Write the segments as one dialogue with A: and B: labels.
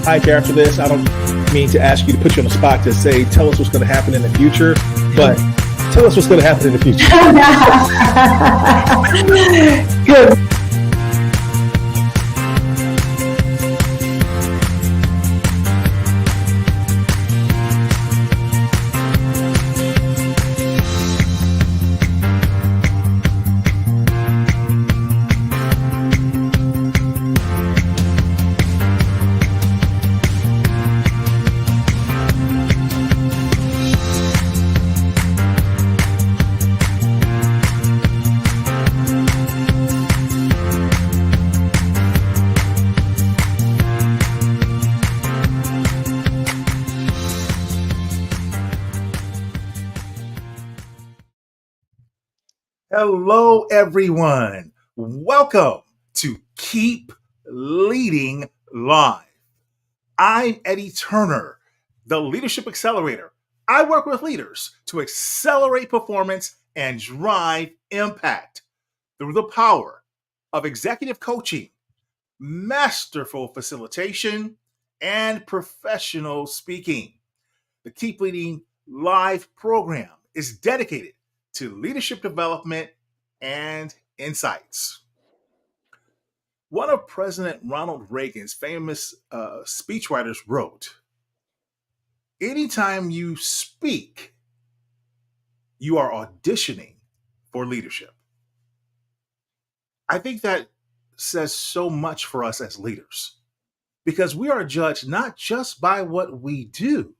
A: high after this. I don't mean to ask you to put you on the spot to say, tell us what's going to happen in the future, but tell us what's going to happen in the future.
B: Good.
A: Hello, everyone. Welcome to Keep Leading Live. I'm Eddie Turner, the Leadership Accelerator. I work with leaders to accelerate performance and drive impact through the power of executive coaching, masterful facilitation, and professional speaking. The Keep Leading Live program is dedicated to leadership development and insights. One of President Ronald Reagan's famous speechwriters wrote, anytime you speak, you are auditioning for leadership. I think that says so much for us as leaders because we are judged not just by what we do,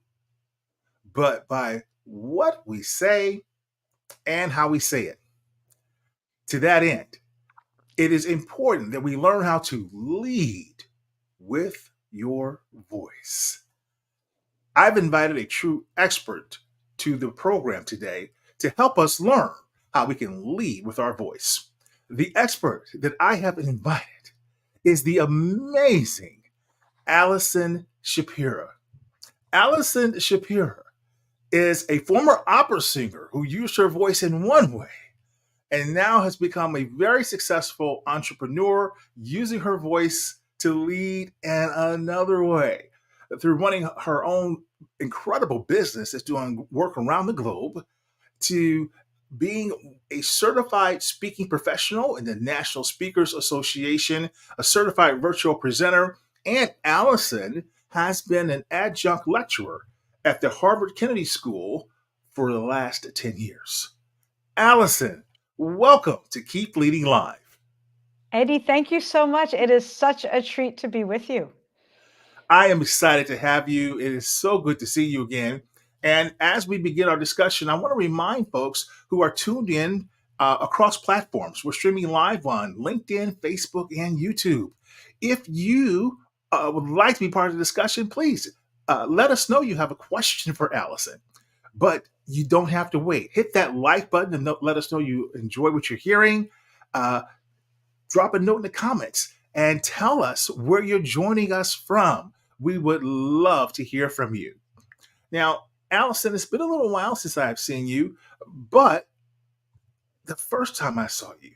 A: but by what we say and how we say it. To that end, it is important that we learn how to lead with your voice. I've invited a true expert to the program today to help us learn how we can lead with our voice. The expert that I have invited is the amazing Allison Shapira. Allison Shapira is a former opera singer who used her voice in one way and now has become a very successful entrepreneur using her voice to lead in another way. Through running her own incredible business that's doing work around the globe, to being a certified speaking professional in the National Speakers Association, a certified virtual presenter, and Allison has been an adjunct lecturer at the Harvard Kennedy School for the last 10 years. Allison, welcome to Keep Leading Live.
C: Eddie, thank you so much. It is such a treat to be with you.
A: I am excited to have you. It is so good to see you again. And as we begin our discussion, I want to remind folks who are tuned in across platforms. We're streaming live on LinkedIn, Facebook, and YouTube. If you would like to be part of the discussion, please let us know you have a question for Allison. But you don't have to wait. Hit that like button and let us know you enjoy what you're hearing. Drop a note in the comments and tell us where you're joining us from. We would love to hear from you. Now, Allison, it's been a little while since I've seen you, but the first time I saw you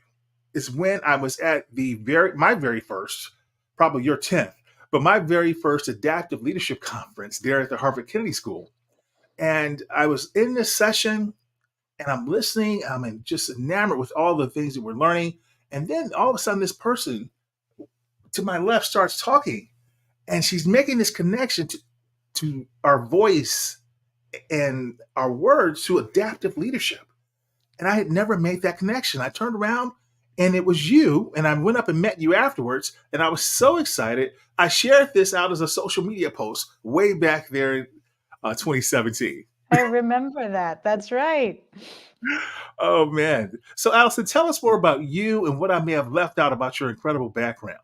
A: is when I was at my very first, probably your 10th, but my very first adaptive leadership conference there at the Harvard Kennedy School. And I was in this session and I'm listening. I'm just enamored with all the things that we're learning. And then all of a sudden, this person to my left starts talking and she's making this connection to our voice and our words to adaptive leadership. And I had never made that connection. I turned around and it was you. And I went up and met you afterwards. And I was so excited. I shared this out as a social media post way back there in 2017.
C: I remember that. That's right.
A: Oh, man. So, Allison, tell us more about you and what I may have left out about your incredible background.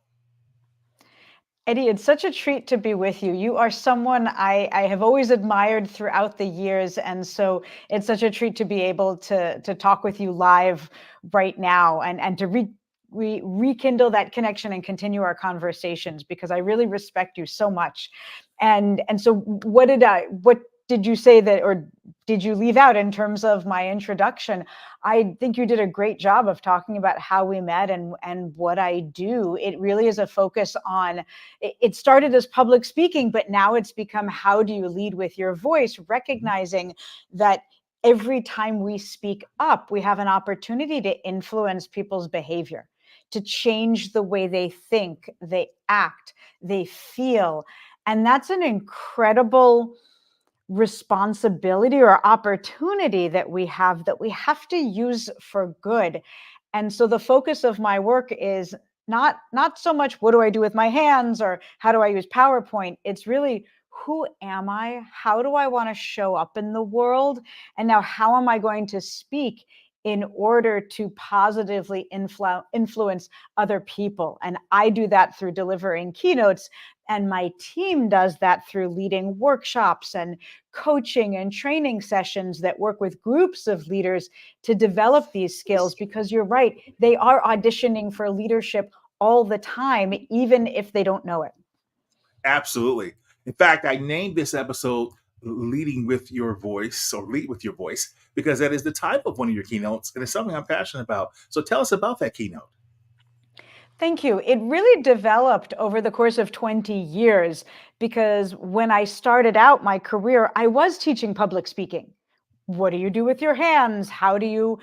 C: Eddie, it's such a treat to be with you. You are someone I have always admired throughout the years. And so it's such a treat to be able to talk with you live right now and to rekindle that connection and continue our conversations because I really respect you so much. And so what did you say that, or did you leave out in terms of my introduction? I think you did a great job of talking about how we met and what I do. It really is a focus on, it started as public speaking, but now it's become how do you lead with your voice, recognizing that every time we speak up, we have an opportunity to influence people's behavior, to change the way they think, they act, they feel. And that's an incredible responsibility or opportunity that we have to use for good. And so the focus of my work is not so much what do I do with my hands or how do I use PowerPoint. It's really who am I? How do I want to show up in the world? And now how am I going to speak in order to positively influence other people? And I do that through delivering keynotes, and my team does that through leading workshops and coaching and training sessions that work with groups of leaders to develop these skills, because you're right, they are auditioning for leadership all the time, even if they don't know it.
A: Absolutely. In fact, I named this episode Leading with Your Voice, or Lead with Your Voice, because that is the title of one of your keynotes, and it's something I'm passionate about. So tell us about that keynote.
C: Thank you. It really developed over the course of 20 years because when I started out my career, I was teaching public speaking. What do you do with your hands? How do you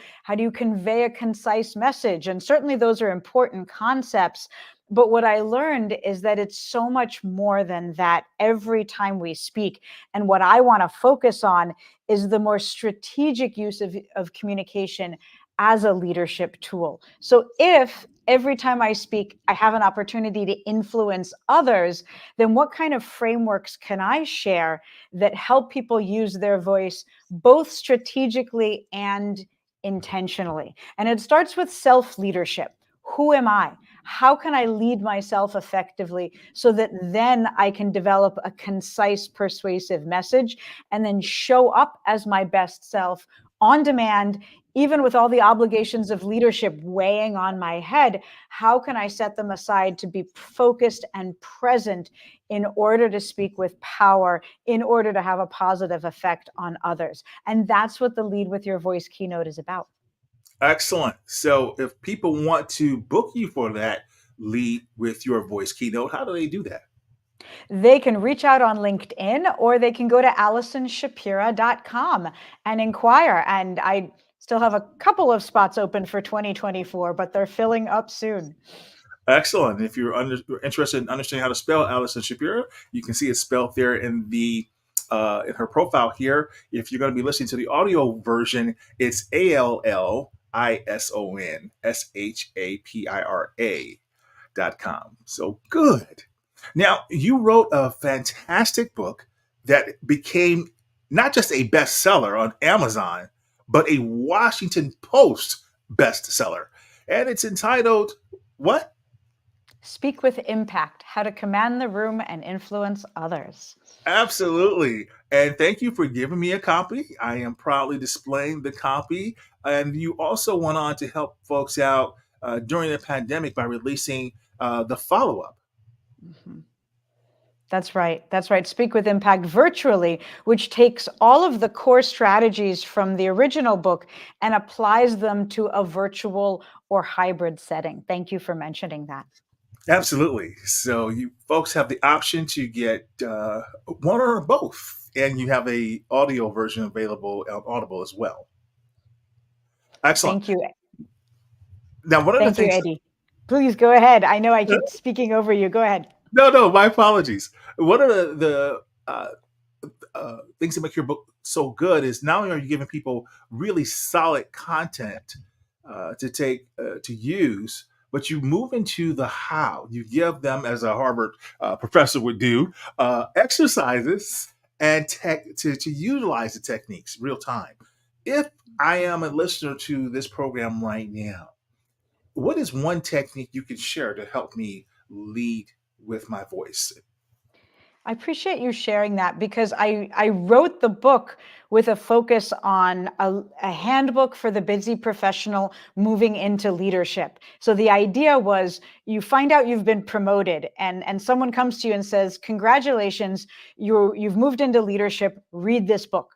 C: convey a concise message? And certainly those are important concepts. But what I learned is that it's so much more than that every time we speak. And what I want to focus on is the more strategic use of communication as a leadership tool. So if every time I speak, I have an opportunity to influence others, then what kind of frameworks can I share that help people use their voice both strategically and intentionally? And it starts with self leadership. Who am I? How can I lead myself effectively so that then I can develop a concise, persuasive message and then show up as my best self on demand, even with all the obligations of leadership weighing on my head? How can I set them aside to be focused and present in order to speak with power, in order to have a positive effect on others? And that's what the Lead with Your Voice keynote is about.
A: Excellent. So if people want to book you for that Lead with Your Voice keynote, how do they do that?
C: They can reach out on LinkedIn or they can go to AllisonShapira.com and inquire. And I still have a couple of spots open for 2024, but they're filling up soon.
A: Excellent. If you're interested in understanding how to spell Allison Shapira, you can see it spelled there in her profile here. If you're going to be listening to the audio version, it's ALLISONSHAPIRA.com. So good. Now, you wrote a fantastic book that became not just a bestseller on Amazon, but a Washington Post bestseller. And it's entitled, what?
C: Speak with impact, how to command the room and influence others.
A: Absolutely. And thank you for giving me a copy. I am proudly displaying the copy. And you also went on to help folks out during the pandemic by releasing the follow up.
C: Mm-hmm. That's right. That's right. Speak with Impact virtually, which takes all of the core strategies from the original book and applies them to a virtual or hybrid setting. Thank you for mentioning that.
A: Absolutely. So you folks have the option to get one or both, and you have a audio version available on Audible as well. Excellent.
C: Thank you.
A: Now, one of the
C: Thank you,
A: things.
C: Eddie. Please go ahead. I know I keep speaking over you. Go ahead.
A: No, my apologies. One of things that make your book so good is not only are you giving people really solid content to use, but you move into the how. You give them, as a Harvard professor would do, exercises and tech to utilize the techniques real time. If I am a listener to this program right now, what is one technique you can share to help me lead with my voice?
C: I appreciate you sharing that because I wrote the book with a focus on a handbook for the busy professional moving into leadership. So the idea was you find out you've been promoted and someone comes to you and says, congratulations, you've moved into leadership, read this book.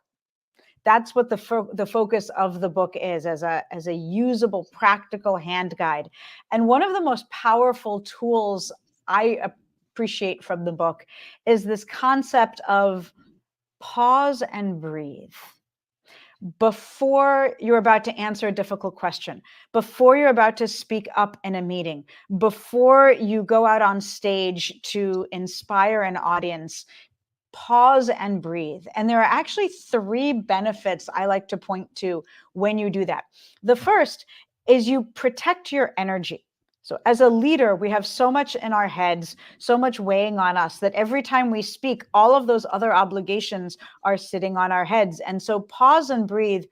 C: That's what the focus of the book is, as a usable, practical hand guide. And one of the most powerful tools I appreciate from the book is this concept of pause and breathe before you're about to answer a difficult question, before you're about to speak up in a meeting, before you go out on stage to inspire an audience. Pause and breathe. And there are actually three benefits I like to point to when you do that. The first is you protect your energy. So, as a leader, we have so much in our heads, so much weighing on us that every time we speak, all of those other obligations are sitting on our heads. And so, pause and breathe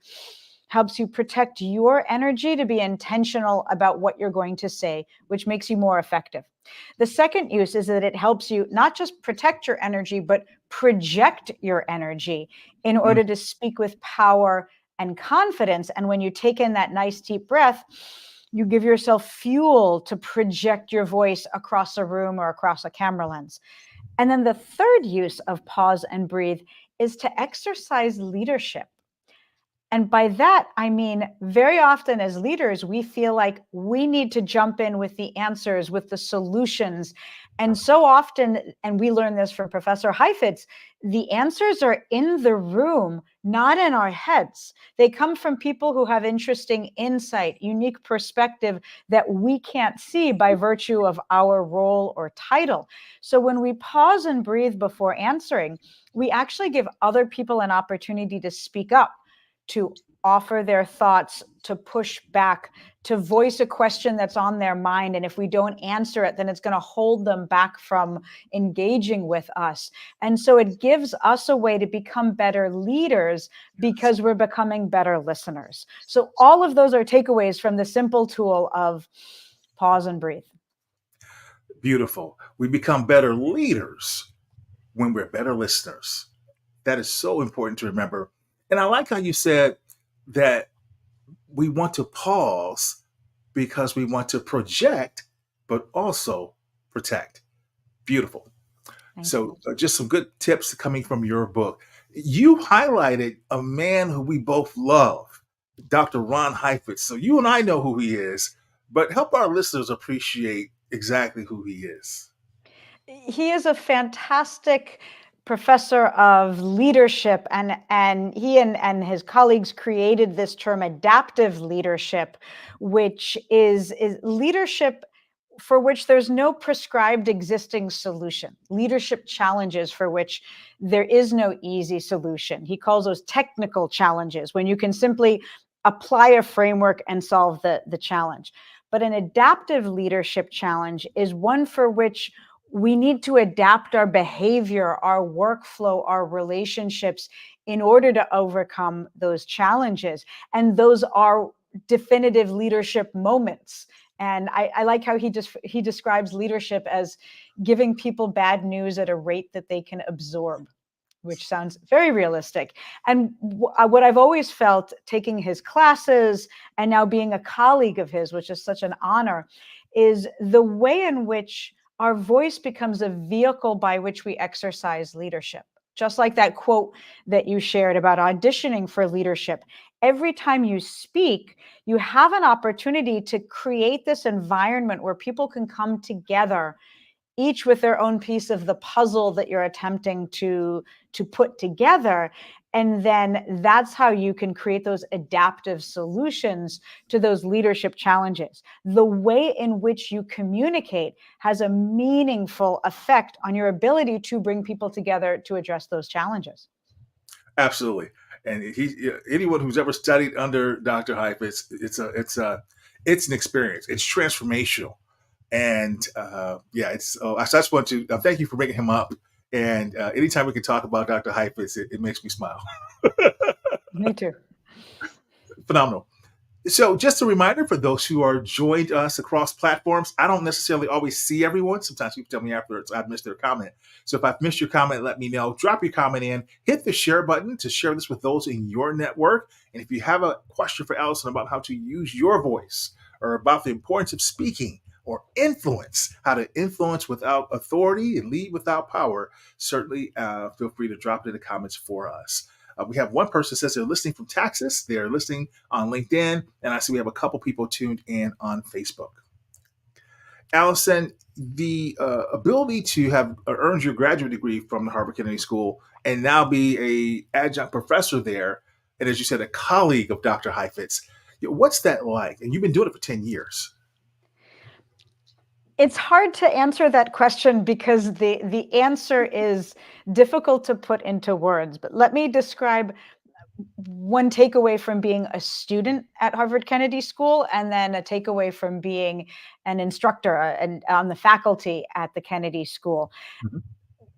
C: helps you protect your energy to be intentional about what you're going to say, which makes you more effective. The second use is that it helps you not just protect your energy, but project your energy in
A: Mm,
C: order to speak with power and confidence. And when you take in that nice deep breath, you give yourself fuel to project your voice across a room or across a camera lens. And then the third use of pause and breathe is to exercise leadership. And by that, I mean, very often as leaders, we feel like we need to jump in with the answers, with the solutions. And so often, and we learned this from Professor Heifetz, the answers are in the room, not in our heads. They come from people who have interesting insight, unique perspective that we can't see by virtue of our role or title. So when we pause and breathe before answering, we actually give other people an opportunity to speak up, to offer their thoughts, to push back, to voice a question that's on their mind. And if we don't answer it, then it's going to hold them back from engaging with us. And so it gives us a way to become better leaders
A: yes.
C: because we're becoming better listeners. So all of those are takeaways from the simple tool of pause and breathe.
A: Beautiful. We become better leaders when we're better listeners. That is so important to remember. And I like how you said that we want to pause because we want to project, but also protect. Beautiful.
C: Thank you.
A: So, just some good tips coming from your book. You highlighted a man who we both love, Dr. Ron Heifetz. So, you and I know who he is, but help our listeners appreciate exactly who he is.
C: He is a fantastic professor of leadership, and he and his colleagues created this term adaptive leadership, which is leadership for which there's no prescribed existing solution, leadership challenges for which there is no easy solution. He calls those technical challenges, when you can simply apply a framework and solve the challenge. But an adaptive leadership challenge is one for which we need to adapt our behavior, our workflow, our relationships in order to overcome those challenges. And those are definitive leadership moments. And I like how he describes leadership as giving people bad news at a rate that they can absorb, which sounds very realistic. And what I've always felt taking his classes and now being a colleague of his, which is such an honor, is the way in which our voice becomes a vehicle by which we exercise leadership. Just like that quote that you shared about auditioning for leadership. Every time you speak, you have an opportunity to create this environment where people can come together, each with their own piece of the puzzle that you're attempting to put together. And then that's how you can create those adaptive solutions to those leadership challenges. The way in which you communicate has a meaningful effect on your ability to bring people together to address those challenges.
A: Absolutely. And anyone who's ever studied under Dr. Heifetz, it's an experience. It's transformational. And yeah, it's. Oh, I just want to thank you for bringing him up. And anytime we can talk about Dr. Heifetz, it makes me smile.
C: Me too.
A: Phenomenal. So, just a reminder for those who are joined us across platforms, I don't necessarily always see everyone. Sometimes people tell me afterwards I've missed their comment. So, if I've missed your comment, let me know. Drop your comment in, hit the share button to share this with those in your network. And if you have a question for Allison about how to use your voice or about the importance of speaking or influence, how to influence without authority and lead without power, certainly feel free to drop it in the comments for us. We have one person that says they're listening from Texas. They're listening on LinkedIn. And I see we have a couple people tuned in on Facebook. Allison, the ability to have earned your graduate degree from the Harvard Kennedy School and now be a adjunct professor there, and as you said, a colleague of Dr. Heifetz, what's that like? And you've been doing it for 10 years.
C: It's hard to answer that question because the answer is difficult to put into words. But let me describe one takeaway from being a student at Harvard Kennedy School, and then a takeaway from being an instructor and on the faculty at the Kennedy School.
A: Mhm.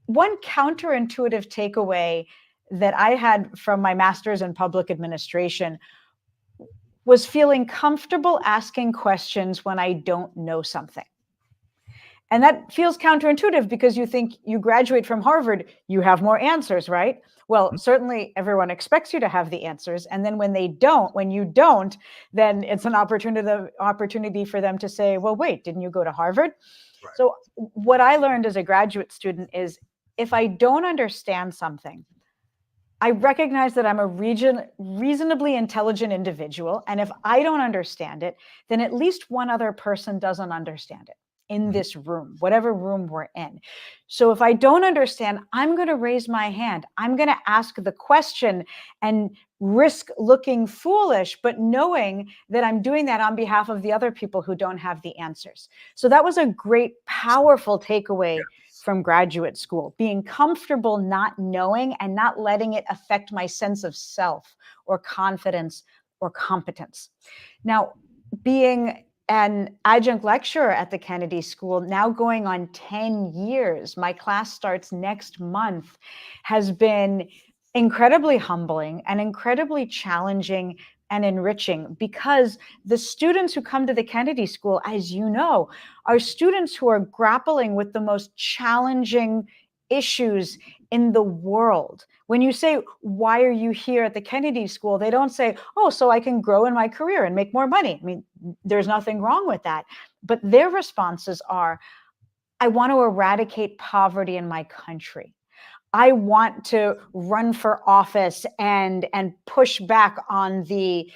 C: One counterintuitive takeaway that I had from my master's in public administration was feeling comfortable asking questions when I don't know something. And that feels counterintuitive because you think you graduate from Harvard, you have more answers, right? Well, certainly everyone expects you to have the answers. And then when you don't, then it's an opportunity for them to say, well, wait, didn't you go to Harvard?
A: Right.
C: So what I learned as a graduate student is if I don't understand something, I recognize that I'm a reasonably intelligent individual. And if I don't understand it, then at least one other person doesn't understand it in this room, whatever room we're in. So if I don't understand, I'm going to raise my hand. I'm going to ask the question and risk looking foolish, but knowing that I'm doing that on behalf of the other people who don't have the answers. So that was a great, powerful takeaway from graduate school, being comfortable not knowing and not letting it affect my sense of self or confidence or competence. Now, being an adjunct lecturer at the Kennedy School, now going on 10 years, my class starts next month, has been incredibly humbling and incredibly challenging and enriching, because the students who come to the Kennedy School, as you know, are students who are grappling with the most challenging issues in the world. When you say, why are you here at the Kennedy School? They don't say, oh, so I can grow in my career and make more money. I mean, there's nothing wrong with that. But their responses are, I want to eradicate poverty in my country. I want to run for office and push back on the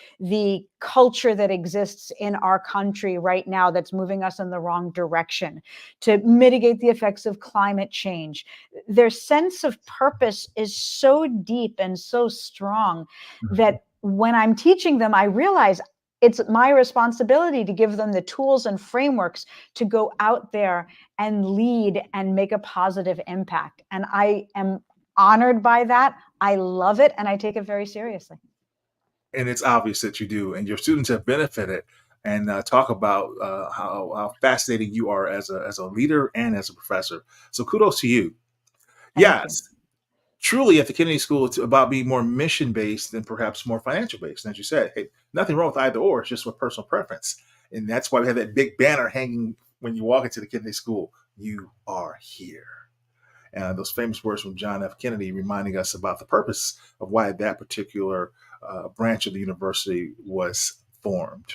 C: culture that exists in our country right now that's moving us in the wrong direction, to mitigate the effects of climate change. Their sense of purpose is so deep and so strong that when I'm teaching them, I realize it's my responsibility to give them the tools and frameworks to go out there and lead and make a positive impact. And I am honored by that. I love it, and I take it very seriously.
A: And it's obvious that you do, and your students have benefited. And talk about how fascinating you are as a leader and as a professor. So kudos to you.
C: Thank you.
A: Yes, truly at the Kennedy School, it's about being more mission based than perhaps more financial based. And as you said, hey, nothing wrong with either or. It's just with personal preference, and that's why we have that big banner hanging when you walk into the Kennedy School. You are here. And those famous words from John F. Kennedy reminding us about the purpose of why that particular branch of the university was formed.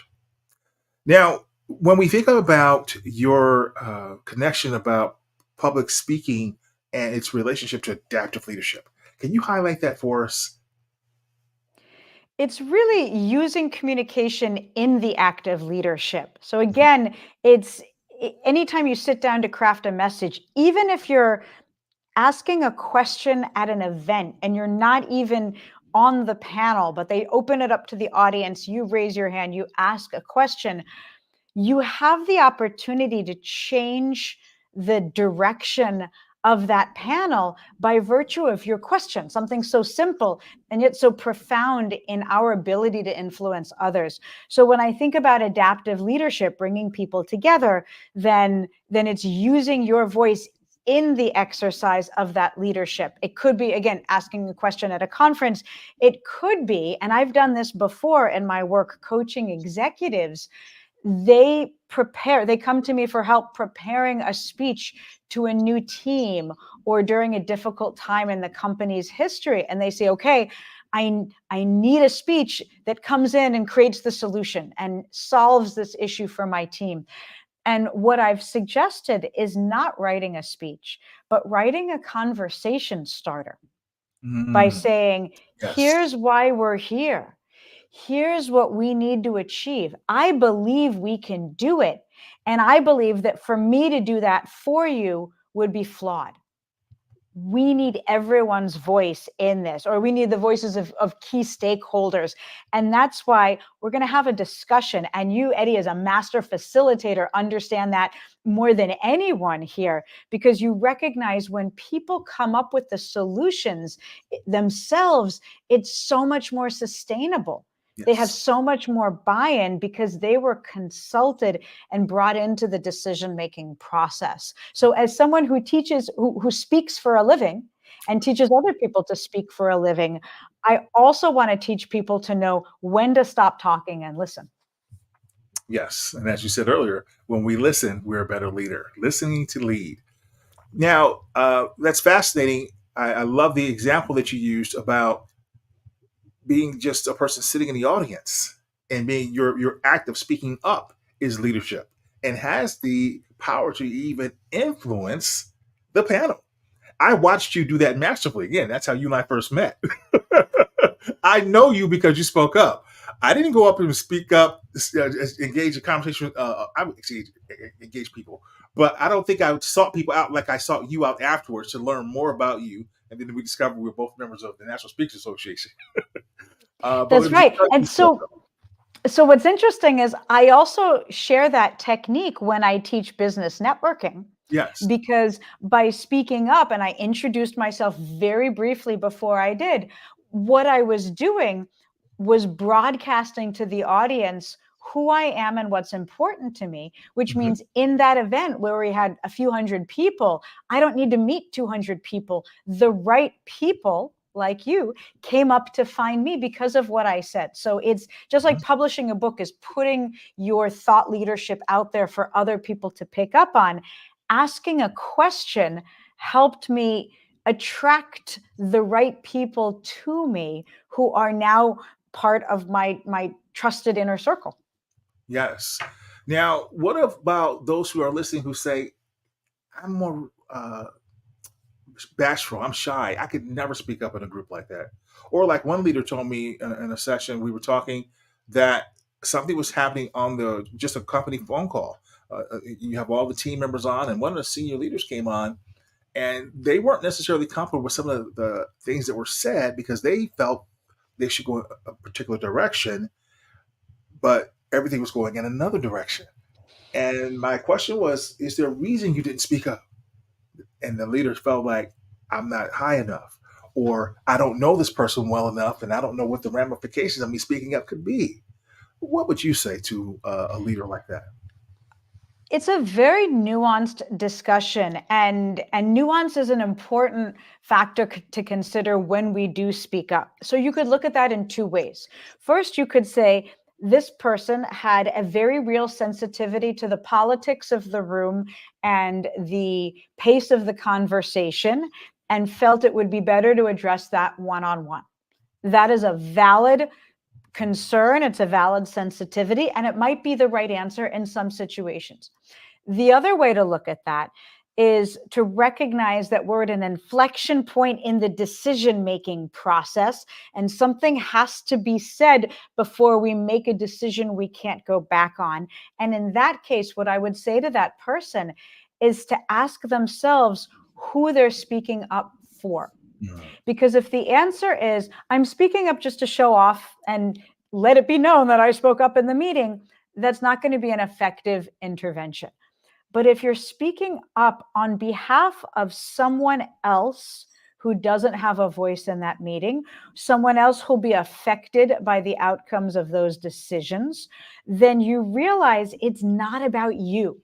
A: Now, when we think about your connection about public speaking and its relationship to adaptive leadership, can you highlight that for us?
C: It's really using communication in the act of leadership. So again, it's anytime you sit down to craft a message, even if you're asking a question at an event and you're not even on the panel, but they open it up to the audience, you raise your hand, you ask a question, you have the opportunity to change the direction of that panel by virtue of your question, something so simple and yet so profound in our ability to influence others. So when I think about adaptive leadership, bringing people together, then it's using your voice in the exercise of that leadership. It could be, again, asking a question at a conference. It could be, and I've done this before in my work coaching executives, they come to me for help preparing a speech to a new team or during a difficult time in the company's history. And they say, okay, I need a speech that comes in and creates the solution and solves this issue for my team. And what I've suggested is not writing a speech, but writing a conversation starter by
A: Mm,
C: saying,
A: yes.
C: here's why we're here. Here's what we need to achieve. I believe we can do it. And I believe that for me to do that for you would be flawed. We need everyone's voice in this, or we need the voices of key stakeholders. And that's why we're going to have a discussion. And you, Eddie, as a master facilitator, understand that more than anyone here, because you recognize when people come up with the solutions themselves, it's so much more sustainable. They have
A: Yes.
C: so much more buy-in because they were consulted and brought into the decision-making process. So as someone who teaches, who speaks for a living and teaches other people to speak for a living, I also want to teach people to know when to stop talking and listen.
A: Yes. And as you said earlier, when we listen, we're a better leader. Listening to lead. Now, that's fascinating. I love the example that you used about being just a person sitting in the audience and being your act of speaking up is leadership and has the power to even influence the panel. I watched you do that masterfully. Again, that's how you and I first met. I know you because you spoke up. I didn't go up and speak up, engage in conversation. I would engage people, but I don't think I sought people out like I sought you out afterwards to learn more about you. And then we discovered we were both members of the National Speakers Association. But it
C: That's
A: was
C: right.
A: because
C: And
A: you spoke up.
C: so what's interesting is I also share that technique when I teach business networking,
A: Yes.
C: because by speaking up, and I introduced myself very briefly before I did, what I was doing was broadcasting to the audience who I am and what's important to me, which
A: Hmm.
C: means in that event where we had a few hundred people, I don't need to meet 200 people. The right people like you came up to find me because of what I said. So it's just like publishing a book is putting your thought leadership out there for other people to pick up on. Asking a question helped me attract the right people to me who are now part of my trusted inner circle.
A: Yes. Now, what about those who are listening who say, I'm more bashful, I'm shy, I could never speak up in a group like that? Or, like one leader told me in a session, we were talking that something was happening on the just a company phone call. You have all the team members on, and one of the senior leaders came on, and they weren't necessarily comfortable with some of the things that were said because they felt they should go a particular direction, but everything was going in another direction. And my question was, is there a reason you didn't speak up? And the leaders felt like, I'm not high enough, or I don't know this person well enough, and I don't know what the ramifications of me speaking up could be. What would you say to a leader like that?
C: It's a very nuanced discussion, and nuance is an important factor to consider when we do speak up. So you could look at that in two ways. First, you could say this person had a very real sensitivity to the politics of the room and the pace of the conversation, and felt it would be better to address that one-on-one. That is a valid concern, it's a valid sensitivity, and it might be the right answer in some situations. The other way to look at that is to recognize that we're at an inflection point in the decision making process, and something has to be said before we make a decision we can't go back on. And in that case, what I would say to that person is to ask themselves who they're speaking up for.
A: Mm.
C: Because if the answer is, I'm speaking up just to show off and let it be known that I spoke up in the meeting, that's not going to be an effective intervention. But if you're speaking up on behalf of someone else who doesn't have a voice in that meeting, someone else who'll be affected by the outcomes of those decisions, then you realize it's not about you.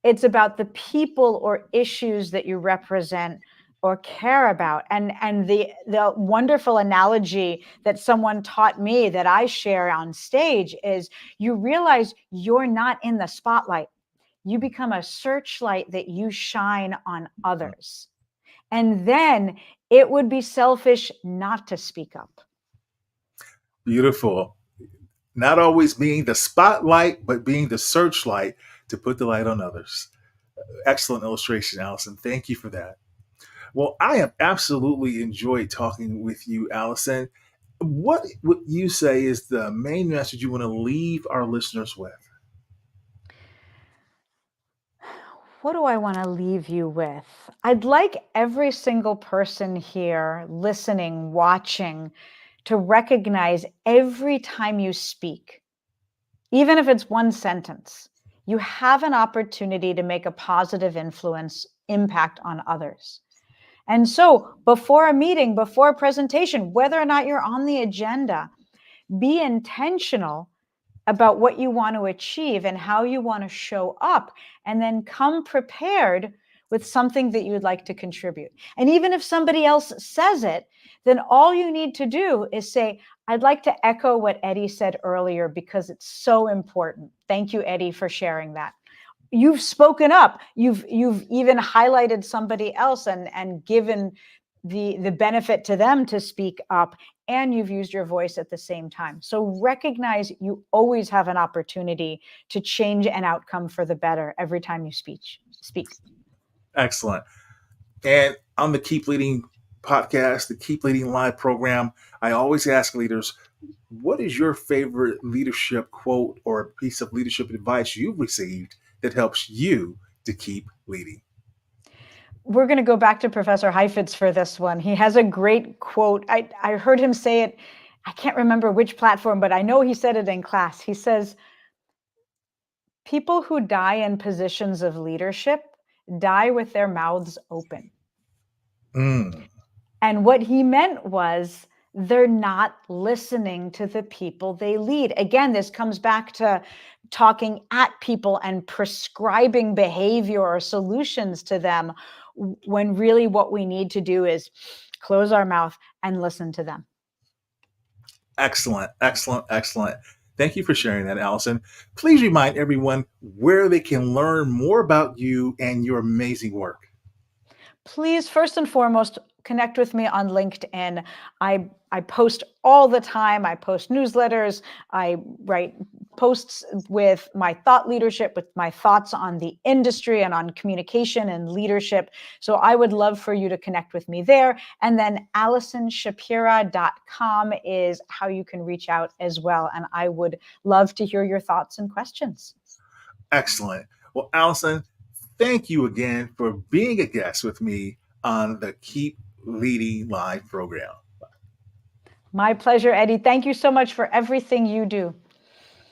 C: It's about the people or issues that you represent or care about. And the wonderful analogy that someone taught me that I share on stage is you realize you're not in the spotlight. You become a searchlight that you shine on others. And then it would be selfish not to speak up.
A: Beautiful. Not always being the spotlight, but being the searchlight to put the light on others. Excellent illustration, Allison. Thank you for that. Well, I have absolutely enjoyed talking with you, Allison. What would you say is the main message you want to leave our listeners with?
C: What do I want to leave you with? I'd like every single person here listening, watching, to recognize every time you speak, even if it's one sentence, you have an opportunity to make a positive impact on others. And so, before a meeting, before a presentation, whether or not you're on the agenda, be intentional about what you want to achieve and how you want to show up, and then come prepared with something that you would like to contribute. And even if somebody else says it, then all you need to do is say, I'd like to echo what Eddie said earlier because it's so important. Thank you, Eddie, for sharing that. You've spoken up. You've even highlighted somebody else and given the benefit to them to speak up, and you've used your voice at the same time. So recognize you always have an opportunity to change an outcome for the better every time you speak.
A: Excellent. And on the Keep Leading podcast, the Keep Leading Live program, I always ask leaders, what is your favorite leadership quote or piece of leadership advice you've received that helps you to keep leading?
C: We're going to go back to Professor Heifetz for this one. He has a great quote. I heard him say it. I can't remember which platform, but I know he said it in class. He says, people who die in positions of leadership die with their mouths open.
A: Mm.
C: And what he meant was they're not listening to the people they lead. Again, this comes back to talking at people and prescribing behavior or solutions to them, when really what we need to do is close our mouth and listen to them.
A: Excellent, excellent, excellent. Thank you for sharing that, Allison. Please remind everyone where they can learn more about you and your amazing work.
C: Please, first and foremost, connect with me on LinkedIn. I post all the time. I post newsletters. I write posts with my thought leadership, with my thoughts on the industry and on communication and leadership. So I would love for you to connect with me there. And then AllisonShapira.com is how you can reach out as well. And I would love to hear your thoughts and questions.
A: Excellent. Well, Allison, thank you again for being a guest with me on the Keep Leading Live program.
C: My pleasure, Eddie. Thank you so much for everything you do.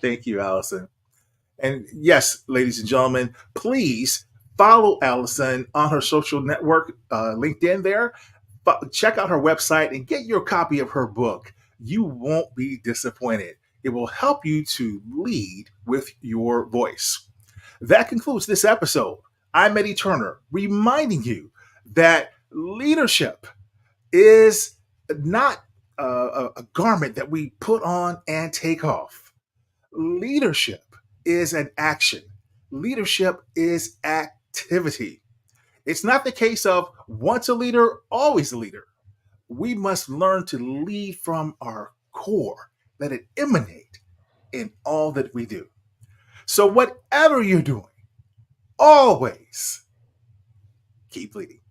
A: Thank you, Allison. And yes, ladies and gentlemen, please follow Allison on her social network, LinkedIn there. Check out her website and get your copy of her book. You won't be disappointed. It will help you to lead with your voice. That concludes this episode. I'm Eddie Turner, reminding you that leadership is not a garment that we put on and take off. Leadership is an action. Leadership is activity. It's not the case of once a leader, always a leader. We must learn to lead from our core, let it emanate in all that we do. So, whatever you're doing, always keep leading.